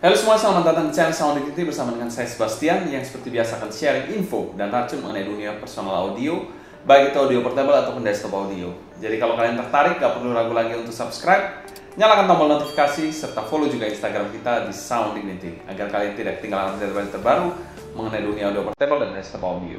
Halo semua, selamat datang di channel Sound Dignity bersama dengan saya Sebastian yang seperti biasa akan sharing info dan racun mengenai dunia personal audio, baik itu audio portable ataupun desktop audio. Jadi kalau kalian tertarik, gak perlu ragu lagi untuk subscribe, nyalakan tombol notifikasi, serta follow juga Instagram kita di Sound Dignity agar kalian tidak ketinggalan update terbaru mengenai dunia audio portable dan desktop audio.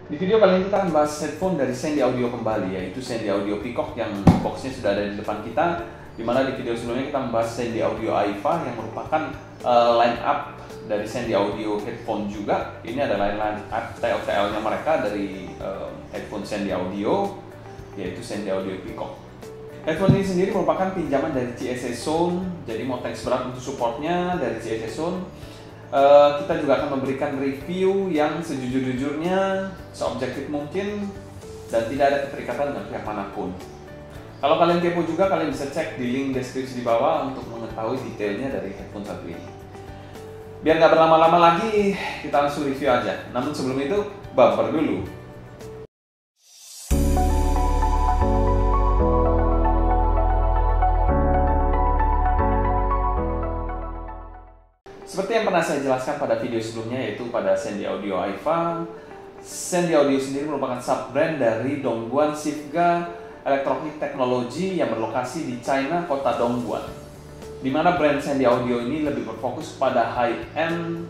Di video kali ini kita akan bahas headphone dari Sandy Audio kembali, yaitu Sandy Audio Peacock yang boxnya sudah ada di depan kita. Dimana di video sebelumnya kita membahas Sandy Audio AIFA yang merupakan line up dari Sandy Audio headphone juga. Ini adalah line up TLTL-nya mereka dari headphone Sandy Audio, yaitu Sandy Audio Peacock. Headphone ini sendiri merupakan pinjaman dari CSA Sound, jadi mau thanks berat untuk supportnya dari CSA Sound. Kita juga akan memberikan review yang sejujur-jujurnya, seobjektif mungkin, dan tidak ada keterikatan dengan pihak manapun. Kalau kalian kepo juga, kalian bisa cek di link deskripsi di bawah untuk mengetahui detailnya dari headphone satu ini. Biar nggak berlama-lama lagi, kita langsung review aja. Namun sebelum itu, bumper dulu. Seperti yang pernah saya jelaskan pada video sebelumnya, yaitu pada Sandy Audio AIFA. Sandy Audio sendiri merupakan sub-brand dari Dongguan Sifga Electronic Technology yang berlokasi di China, kota Dongguan. Di mana brand Sandy Audio ini lebih berfokus pada high-end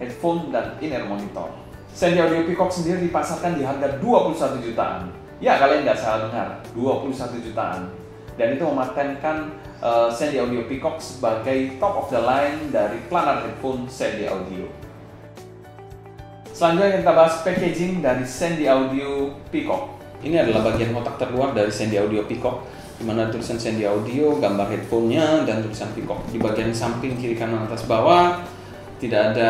headphone dan in-ear monitor. Sandy Audio Peacock sendiri dipasarkan di harga 21 jutaan. Ya, kalian nggak salah dengar, 21 jutaan. Dan itu mematenkan Sandy Audio Peacock sebagai top of the line dari planar headphone Sandy Audio. Selanjutnya kita bahas packaging dari Sandy Audio Peacock. Ini adalah bagian kotak terluar dari Sandy Audio Peacock, di mana tulisan Sandy Audio, gambar headphone-nya, dan tulisan Peacock. Di bagian samping, kiri, kanan, atas, bawah tidak ada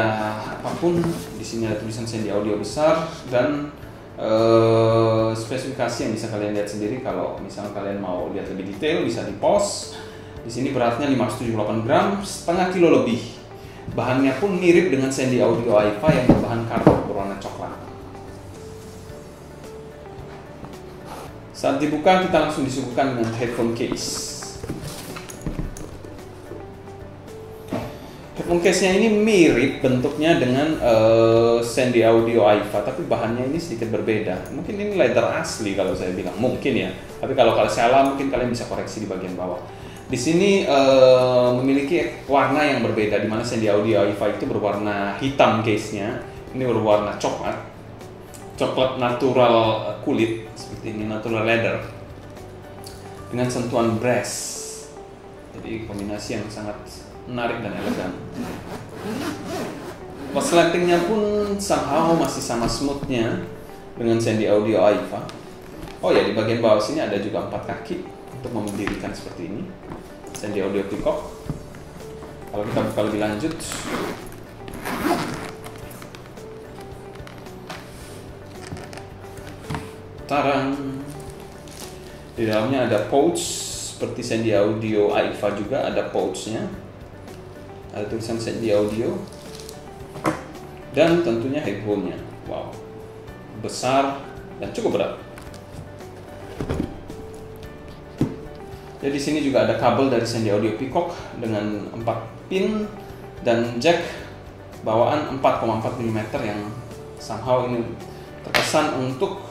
apapun. Di sini ada tulisan Sandy Audio besar dan spesifikasi yang bisa kalian lihat sendiri. Kalau misalnya kalian mau lihat lebih detail, bisa di pause. Di sini beratnya 578 gram, setengah kilo lebih. Bahannya pun mirip dengan Sandy Audio AIFA yang berbahan karbon berwarna coklat. Saat dibuka, kita langsung disuguhkan dengan headphone case. Headphone case-nya ini mirip bentuknya dengan Sandy Audio AIFA, tapi bahannya ini sedikit berbeda. Mungkin ini leather asli kalau saya bilang, mungkin ya. Tapi kalau salah, mungkin kalian bisa koreksi di bagian bawah. Di sini memiliki warna yang berbeda, di mana Sandy Audio AIFA itu berwarna hitam case-nya, ini berwarna coklat natural kulit seperti ini, natural leather dengan sentuhan brass. Jadi kombinasi yang sangat menarik dan elegan. Resletingnya pun somehow masih sama smoothnya dengan Sandy Audio AIFA. Oh ya, di bagian bawah sini ada juga 4 kaki untuk mendirikan seperti ini Sandy Audio Peacock. Kalau kita buka lebih lanjut, tarang, di dalamnya ada pouch seperti Sandy Audio AIFA juga, ada pouchnya, ada tulisan Sandy Audio, dan tentunya headphone-nya. Wow, besar dan cukup berat. Jadi di sini juga ada kabel dari Sandy Audio Peacock dengan 4 pin dan jack bawaan 4,4 mm yang somehow ini terkesan untuk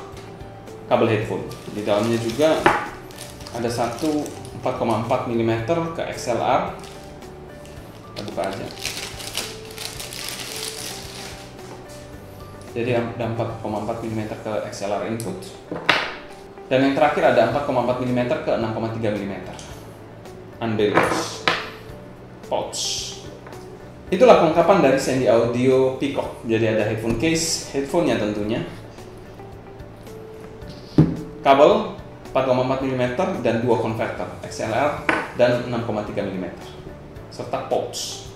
kabel headphone. Di dalamnya juga ada satu 4,4 mm ke XLR. Kita buka aja. Jadi ada 4,4 mm ke XLR input. Dan yang terakhir ada 4,4 mm ke 6,3 mm. Unbalanced pouch. Itulah kelengkapan dari Sandy Audio Peacock. Jadi ada headphone case, headphone-nya tentunya, kabel 4,4 mm dan 2 konverter XLR dan 6,3 mm, serta pouch.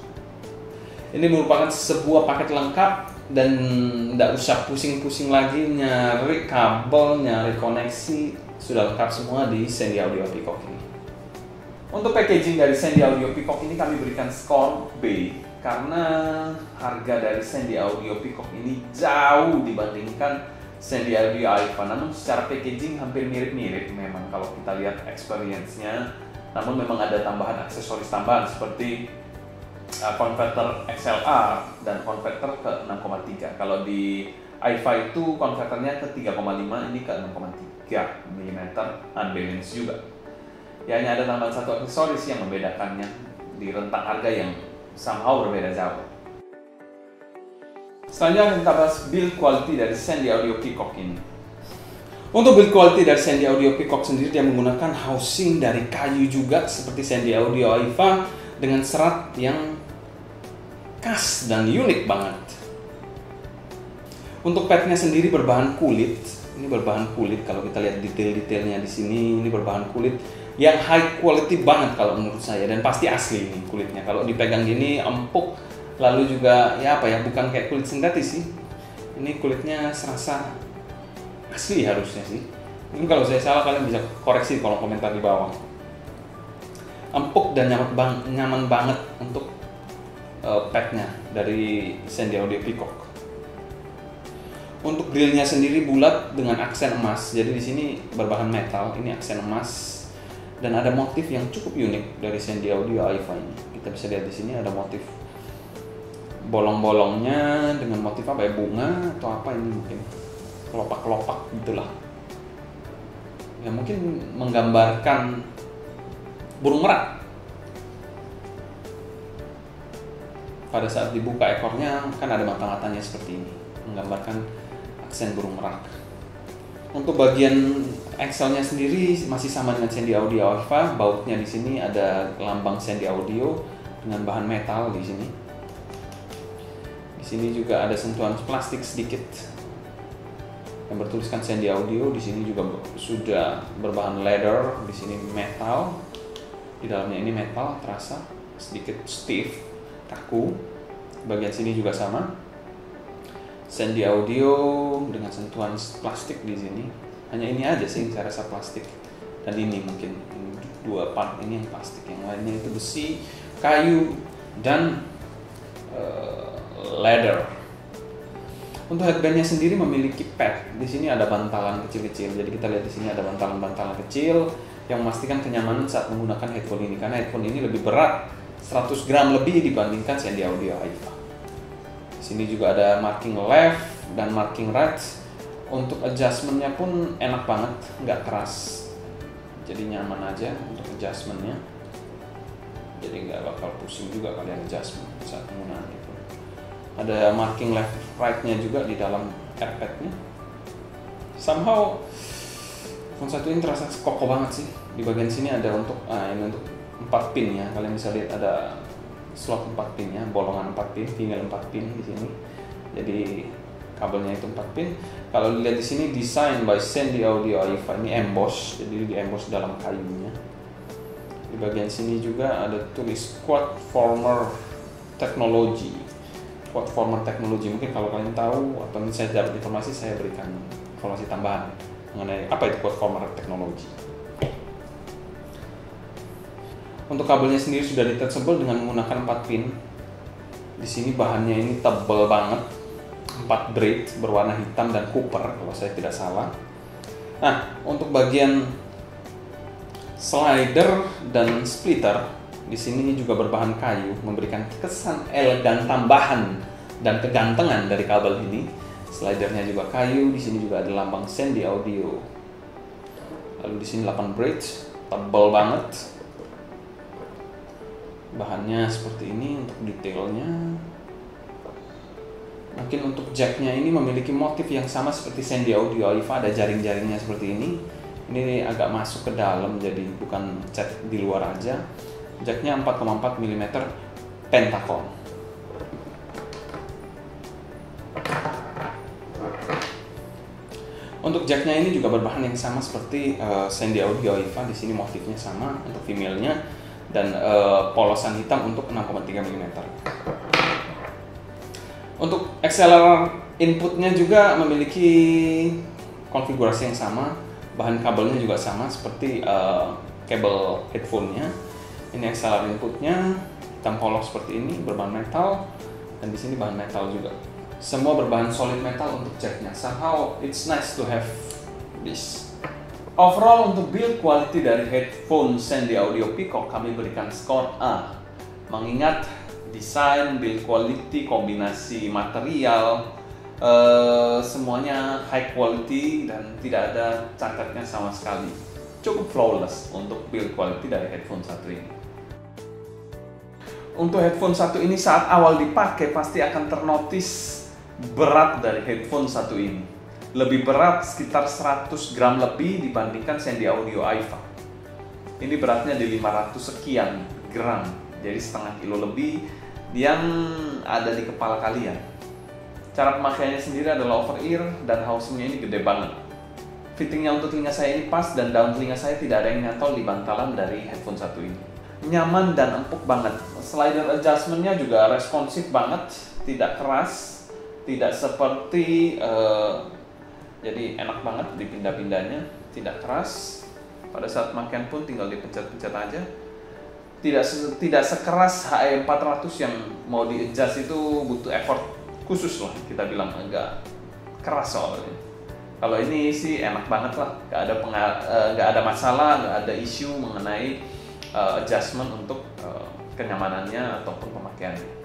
Ini merupakan sebuah paket lengkap dan tidak usah pusing-pusing lagi nyari kabel, nyari koneksi, sudah lengkap semua di Sandy Audio Peacock ini. Untuk packaging dari Sandy Audio Peacock ini kami berikan skor B karena harga dari Sandy Audio Peacock ini jauh dibandingkan Sandy Audio AIFA. Namun secara packaging hampir mirip-mirip memang kalau kita lihat experience-nya. Namun memang ada tambahan aksesoris tambahan seperti konverter XLR dan konverter ke 6,3. Kalau di AIFA itu konverternya ke 3,5, ini ke 6,3 mm, unbalanced juga. Ya, hanya ada tambahan satu aksesoris yang membedakannya di rentang harga yang somehow berbeda jauh. Selanjutnya kita bahas build quality dari Sandy Audio Peacock ini. Untuk build quality dari Sandy Audio Peacock sendiri, dia menggunakan housing dari kayu juga seperti Sandy Audio AIFA dengan serat yang khas dan unik banget. Untuk padnya sendiri berbahan kulit. Ini berbahan kulit, kalau kita lihat detail-detailnya di sini, ini berbahan kulit yang high quality banget kalau menurut saya, dan pasti asli ini kulitnya. Kalau dipegang gini empuk, lalu juga ya apa ya, bukan kayak kulit sintetis sih. Ini kulitnya serasa asli harusnya sih. Ini kalau saya salah kalian bisa koreksi di kolom komentar di bawah. Empuk dan nyaman banget untuk padnya dari Sandy Audio Peacock. Untuk grillnya sendiri bulat dengan aksen emas. Jadi di sini berbahan metal, ini aksen emas. Dan ada motif yang cukup unik dari Sandy Audio AIFA ini. Kita bisa lihat di sini ada motif bolong-bolongnya dengan motif apa ya, bunga atau apa ini, mungkin kelopak-kelopak gitulah. Ya mungkin menggambarkan burung merak. Pada saat dibuka ekornya kan ada mata-matanya seperti ini, menggambarkan aksen burung merak. Untuk bagian axle-nya sendiri masih sama dengan Sandy Audio AIFA. Bautnya di sini ada lambang Sandy Audio dengan bahan metal di sini. Di sini juga ada sentuhan plastik sedikit yang bertuliskan Sandy Audio. Di sini juga sudah berbahan leather, di sini metal. Di dalamnya ini metal, terasa sedikit stiff, kaku. Bagian sini juga sama. Sandy Audio dengan sentuhan plastik di sini. Hanya ini aja sih saya rasa plastik. Dan ini mungkin ini dua part ini yang plastik, yang lainnya itu besi, kayu dan leather. Untuk headbandnya sendiri memiliki pad. Di sini ada bantalan kecil-kecil. Jadi kita lihat di sini ada bantalan-bantalan kecil yang memastikan kenyamanan saat menggunakan headphone ini. Karena headphone ini lebih berat, 100 gram lebih dibandingkan Sandy Audio AIFA. Sini juga ada marking left dan marking right. Untuk adjustmentnya pun enak banget, nggak keras, jadi nyaman aja untuk adjustmentnya. Jadi nggak bakal pusing juga kalian adjustment saat penggunaan itu. Ada marking left right-nya juga di dalam airpad-nya. Somehow phone satu ini terasa kokoh banget sih. Di bagian sini ada untuk ini untuk 4 pin ya. Kalian bisa lihat ada slot 4 pinnya, bolongan 4 pin, tinggal 4 pin di sini. Jadi kabelnya itu 4 pin. Kalau dilihat di sini design by Sandy Audio AIFA, ini emboss, jadi di emboss dalam kayunya. Di bagian sini juga ada tulis Quad Former Technology. Quad Former Technology, mungkin kalau kalian tahu atau saya dapat informasi, saya berikan informasi tambahan mengenai apa itu Quad Former Technology. Untuk kabelnya sendiri sudah detachable dengan menggunakan 4 pin. Di sini bahannya ini tebal banget, 4 braid berwarna hitam dan copper kalau saya tidak salah. Nah, untuk bagian slider dan splitter di sini juga berbahan kayu, memberikan kesan elegan tambahan dan kegantengan dari kabel ini. Slidernya juga kayu, di sini juga ada lambang Sandy Audio. Lalu di sini 8 braid, tebal banget. Bahannya seperti ini untuk detailnya. Mungkin untuk jacknya ini memiliki motif yang sama seperti Sandy Audio AIFA, ada jaring-jaringnya seperti ini. Ini agak masuk ke dalam, jadi bukan cat di luar aja. Jacknya 4,4 mm Pentacon. Untuk jacknya ini juga berbahan yang sama seperti Sandy Audio AIFA. Di sini motifnya sama untuk female-nya dan polosan hitam untuk 6,3 mm. Untuk XLR inputnya juga memiliki konfigurasi yang sama, bahan kabelnya juga sama seperti kabel headphone-nya. Ini XLR inputnya hitam polos seperti ini, berbahan metal, dan di sini bahan metal juga. Semua berbahan solid metal untuk jacknya. Somehow it's nice to have this. Overall untuk build quality dari headphone Sandy Audio Peacock kami berikan skor A. Mengingat desain, build quality, kombinasi material, semuanya high quality dan tidak ada cacatnya sama sekali. Cukup flawless untuk build quality dari headphone satu ini. Untuk headphone satu ini saat awal dipakai pasti akan ternotis berat dari headphone satu ini. Lebih berat sekitar 100 gram lebih dibandingkan Sandy Audio AIFA. Ini beratnya di 500 sekian gram, jadi setengah kilo lebih yang ada di kepala kalian. Cara pemakaiannya sendiri adalah over ear dan housingnya ini gede banget. Fittingnya untuk telinga saya ini pas dan daun telinga saya tidak ada yang nyantol di bantalan dari headphone satu ini. Nyaman dan empuk banget. Slider adjustmentnya juga responsif banget, tidak keras, tidak seperti jadi enak banget dipindah-pindahnya, tidak keras. Pada saat makan pun tinggal dipencet-pencet aja. Tidak sekeras HE400 yang mau di-adjust itu butuh effort khusus lah, kita bilang agak keras soalnya. Kalau ini sih enak banget lah, nggak ada masalah, nggak ada isu mengenai adjustment untuk kenyamanannya ataupun pemakaiannya.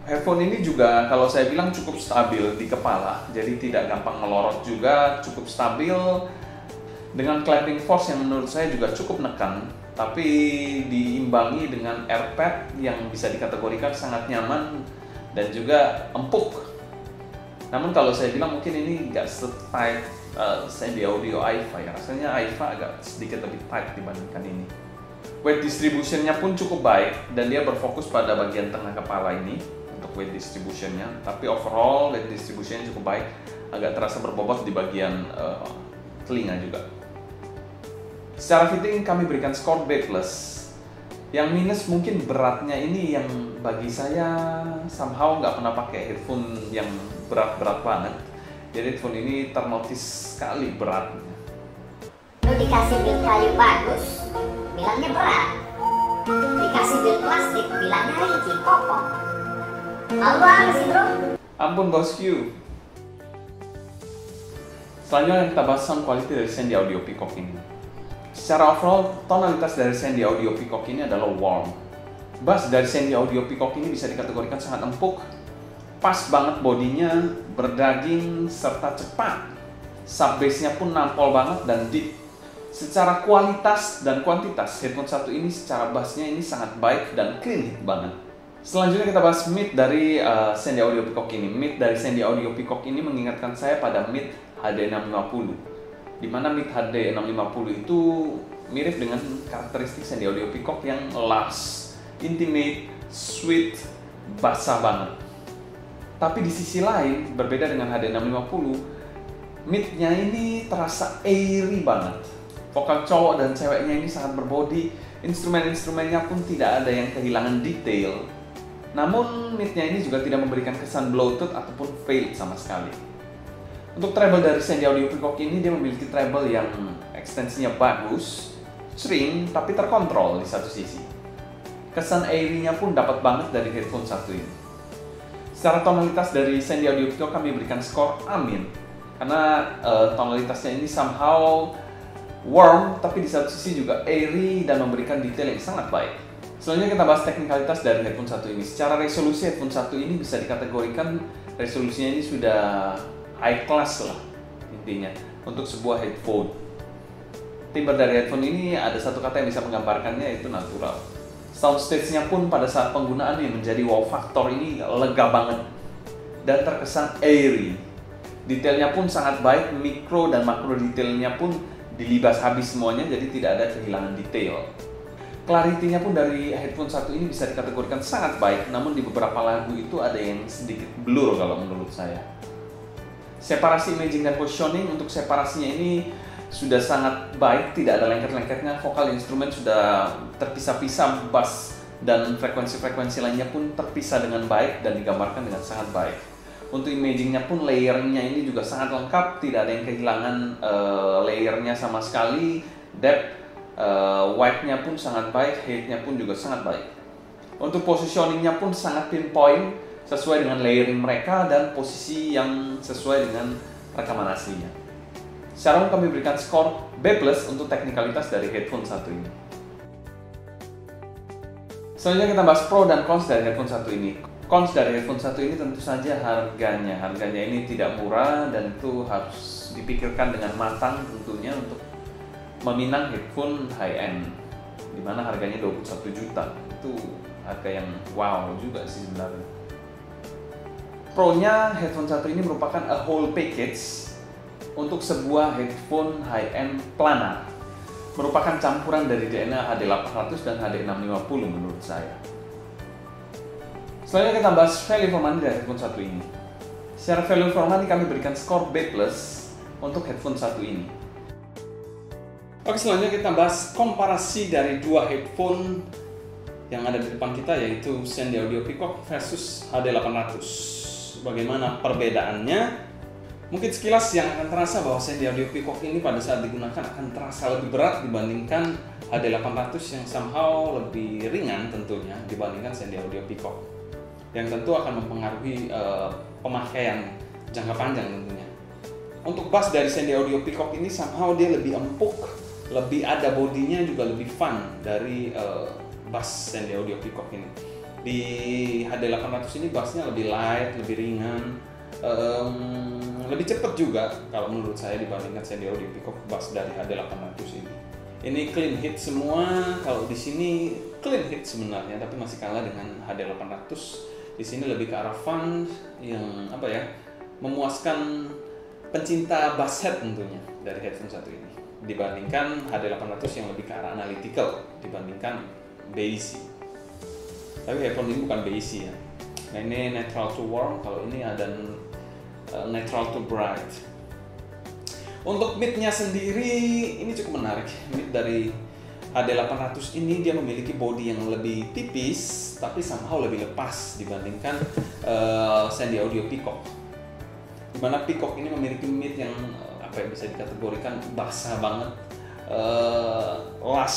Headphone ini juga kalau saya bilang cukup stabil di kepala, jadi tidak gampang melorot juga, cukup stabil dengan clamping force yang menurut saya juga cukup nekan, tapi diimbangi dengan airpad yang bisa dikategorikan sangat nyaman dan juga empuk. Namun kalau saya bilang mungkin ini nggak se-tight Sandy Audio AIFA ya, rasanya AIFA agak sedikit lebih tight dibandingkan ini. Weight distributionnya pun cukup baik dan dia berfokus pada bagian tengah kepala ini untuk weight distributionnya, tapi overall weight distributionnya cukup baik, agak terasa berbobot di bagian telinga juga. Secara fitting kami berikan skor B+. Yang minus mungkin beratnya ini yang bagi saya somehow nggak pernah pakai headphone yang berat-berat banget, jadi headphone ini ternotis sekali beratnya. Lu dikasih build kayu bagus, bilangnya berat. Dikasih build plastik, bilangnya rinci, kokoh. Halo banget sih bro. Ampun bosku. Selanjutnya kita bahas sound quality dari Sandy Audio Peacock ini. Secara overall, tonalitas dari Sandy Audio Peacock ini adalah warm. Bass dari Sandy Audio Peacock ini bisa dikategorikan sangat empuk, pas banget bodinya, berdaging, serta cepat. Sub bass-nya pun nampol banget dan deep. Secara kualitas dan kuantitas, headphone satu ini secara bass-nya ini sangat baik dan clean hit banget. Selanjutnya kita bahas mid dari Sandy Audio Peacock ini. Mid dari Sandy Audio Peacock ini mengingatkan saya pada mid HD650, dimana mid HD650 itu mirip dengan karakteristik Sandy Audio Peacock yang lush, intimate, sweet, basah banget. Tapi di sisi lain, berbeda dengan HD650, mid-nya ini terasa airy banget. Vokal cowok dan ceweknya ini sangat berbody, instrumen-instrumennya pun tidak ada yang kehilangan detail. Namun mid-nya ini juga tidak memberikan kesan bloated ataupun fade sama sekali. Untuk treble dari Sandy Audio Peacock ini, dia memiliki treble yang ekstensinya bagus, sering tapi terkontrol di satu sisi. Kesan airy-nya pun dapat banget dari headphone satu ini. Secara tonalitas dari Sandy Audio Peacock kami berikan skor amin, karena tonalitasnya ini somehow warm tapi di satu sisi juga airy dan memberikan detail yang sangat baik. Selanjutnya kita bahas teknikalitas dari headphone satu ini. Secara resolusi headphone satu ini bisa dikategorikan resolusinya ini sudah high class lah intinya untuk sebuah headphone. Timbre dari headphone ini ada satu kata yang bisa menggambarkannya, yaitu natural. Soundstage-nya pun pada saat penggunaan yang menjadi wow factor ini lega banget dan terkesan airy. Detailnya pun sangat baik, mikro dan makro detailnya pun dilibas habis semuanya, jadi tidak ada kehilangan detail. Clarity-nya pun dari headphone satu ini bisa dikategorikan sangat baik, namun di beberapa lagu itu ada yang sedikit blur kalau menurut saya. Separasi imaging dan positioning, untuk separasinya ini sudah sangat baik, tidak ada lengket-lengketnya. Vokal instrumen sudah terpisah-pisah, bass dan frekuensi-frekuensi lainnya pun terpisah dengan baik dan digambarkan dengan sangat baik. Untuk imagingnya pun layernya ini juga sangat lengkap, tidak ada yang kehilangan layernya sama sekali. Depth, width-nya pun sangat baik, height-nya pun juga sangat baik. Untuk positioningnya pun sangat pinpoint, sesuai dengan layering mereka dan posisi yang sesuai dengan rekaman aslinya. Secara umum kami berikan skor B+ untuk teknikalitas dari headphone satu ini. Selanjutnya kita bahas pro dan cons dari headphone satu ini. Cons dari headphone satu ini tentu saja harganya. Harganya ini tidak murah dan itu harus dipikirkan dengan matang tentunya untuk meminang headphone high-end, dimana harganya 21 juta. Itu harga yang wow juga sih sebenarnya. Pro-nya, headphone satu ini merupakan a whole package untuk sebuah headphone high-end planar. Merupakan campuran dari DNA HD800 dan HD650 menurut saya. Selanjutnya kita bahas value for money dari headphone satu ini. Secara value for money kami berikan skor B+ untuk headphone satu ini. Oke, selanjutnya kita bahas komparasi dari dua headphone yang ada di depan kita, yaitu Sandy Audio Peacock versus HD800. Bagaimana perbedaannya? Mungkin sekilas yang akan terasa bahwa Sandy Audio Peacock ini pada saat digunakan akan terasa lebih berat dibandingkan HD800 yang somehow lebih ringan tentunya dibandingkan Sandy Audio Peacock, yang tentu akan mempengaruhi pemakaian jangka panjang tentunya. Untuk bass dari Sandy Audio Peacock ini somehow dia lebih empuk, lebih ada bodinya, juga lebih fun dari bass Sandy Audio Peacock ini. Di HD800 ini bassnya lebih light, lebih ringan, lebih cepat juga kalau menurut saya dibandingkan Sandy Audio Peacock bass dari HD800 ini. Ini clean hit semua. Kalau di sini clean hit sebenarnya, tapi masih kalah dengan HD800. Di sini lebih ke arah fun yang memuaskan pencinta bass head tentunya dari headphone satu ini, dibandingkan HD800 yang lebih ke arah analytical dibandingkan bassy. Tapi headphone ini bukan bassy ya. Nah, ini neutral to warm, kalau ini ada neutral to bright. Untuk mid-nya sendiri ini cukup menarik. Mid dari HD800 ini dia memiliki body yang lebih tipis tapi somehow lebih lepas dibandingkan Sandy Audio Peacock. Dimana Peacock ini memiliki mid yang bisa dikategorikan basah banget, las,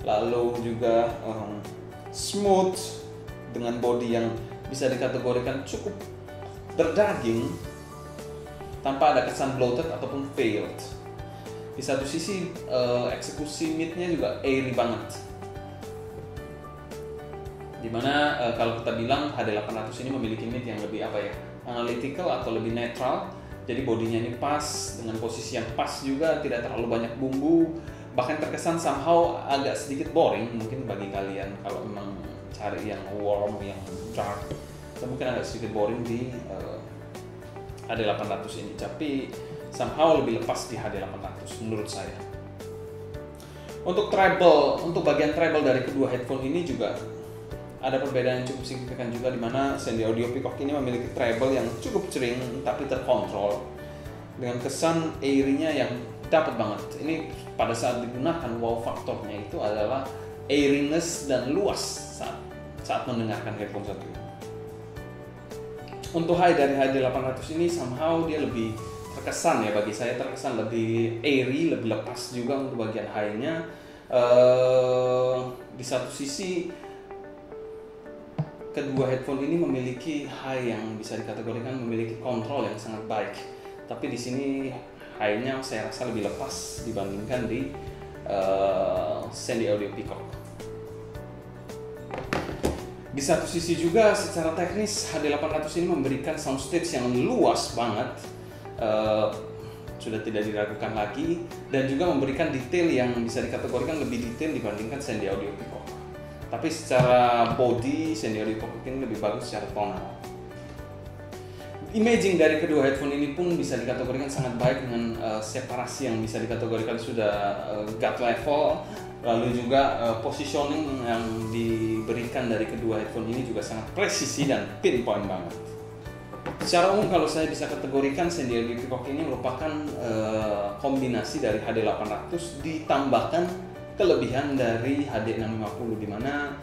lalu juga smooth dengan body yang bisa dikategorikan cukup berdaging tanpa ada kesan bloated ataupun failed. Di satu sisi eksekusi mid-nya juga airy banget, dimana kalau kita bilang HD800 ini memiliki mid yang lebih analytical atau lebih netral. Jadi bodinya ini pas dengan posisi yang pas juga, tidak terlalu banyak bumbu, bahkan terkesan somehow agak sedikit boring mungkin bagi kalian kalau memang cari yang warm, yang dark. Itu mungkin agak sedikit boring di HD800 ini, tapi somehow lebih lepas di HD800 menurut saya. Untuk treble, untuk bagian treble dari kedua headphone ini juga ada perbedaan yang cukup signifikan juga, di mana Sandy Audio Peacock ini memiliki treble yang cukup cering tapi terkontrol dengan kesan airy-nya yang dapat banget. Ini pada saat digunakan wow faktornya itu adalah airiness dan luas saat mendengarkan headphone satu ini. Untuk high dari HD800 ini somehow dia lebih terkesan, ya bagi saya terkesan lebih airy, lebih lepas juga untuk bagian high-nya. Di satu sisi kedua headphone ini memiliki high yang bisa dikategorikan memiliki kontrol yang sangat baik, tapi di sini high-nya saya rasa lebih lepas dibandingkan di Sandy Audio Peacock. Di satu sisi juga secara teknis HD800 ini memberikan soundstage yang luas banget, sudah tidak diragukan lagi, dan juga memberikan detail yang bisa dikategorikan lebih detail dibandingkan Sandy Audio Peacock. Tapi secara body Sandy Audio Peacock ini lebih bagus secara tonal. Imaging dari kedua headphone ini pun bisa dikategorikan sangat baik dengan separasi yang bisa dikategorikan sudah gut level. Lalu juga positioning yang diberikan dari kedua headphone ini juga sangat presisi dan pinpoint banget. Secara umum kalau saya bisa kategorikan Sandy Audio Peacock ini merupakan kombinasi dari HD800 ditambahkan kelebihan dari HD650, di mana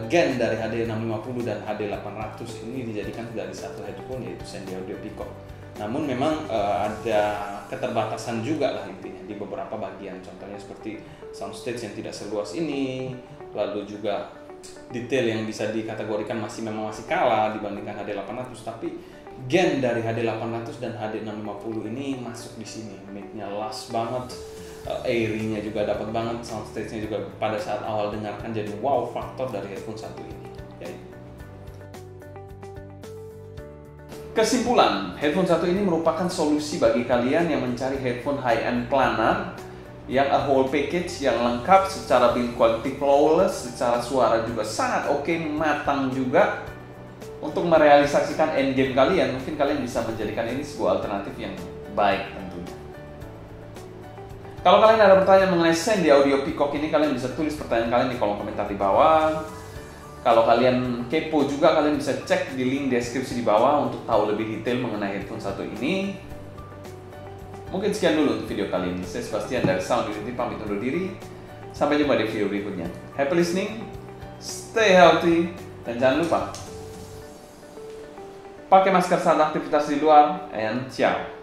gen dari HD650 dan HD800 ini dijadikan dari satu headphone, yaitu Sandy Audio Peacock. Namun memang ada keterbatasan juga lah intinya di beberapa bagian, contohnya seperti soundstage yang tidak seluas ini, lalu juga detail yang bisa dikategorikan masih kalah dibandingkan HD800, tapi gen dari HD800 dan HD650 ini masuk di sini. Mic-nya lush banget, airy-nya juga dapat banget, soundstage-nya juga pada saat awal dengarkan jadi wow faktor dari headphone satu ini. Kesimpulan, headphone satu ini merupakan solusi bagi kalian yang mencari headphone high-end planar yang a whole package yang lengkap, secara build quality flawless, secara suara juga sangat oke, matang juga. Untuk merealisasikan endgame kalian, mungkin kalian bisa menjadikan ini sebuah alternatif yang baik tentunya. Kalau kalian ada pertanyaan mengenai Sandy Audio Peacock ini, kalian bisa tulis pertanyaan kalian di kolom komentar di bawah. Kalau kalian kepo juga, kalian bisa cek di link deskripsi di bawah untuk tahu lebih detail mengenai headphone satu ini. Mungkin sekian dulu untuk video kali ini. Saya Sebastian dari Sound Unity pamit undur diri. Sampai jumpa di video berikutnya. Happy listening, stay healthy, dan jangan lupa pakai masker saat aktivitas di luar, and ciao.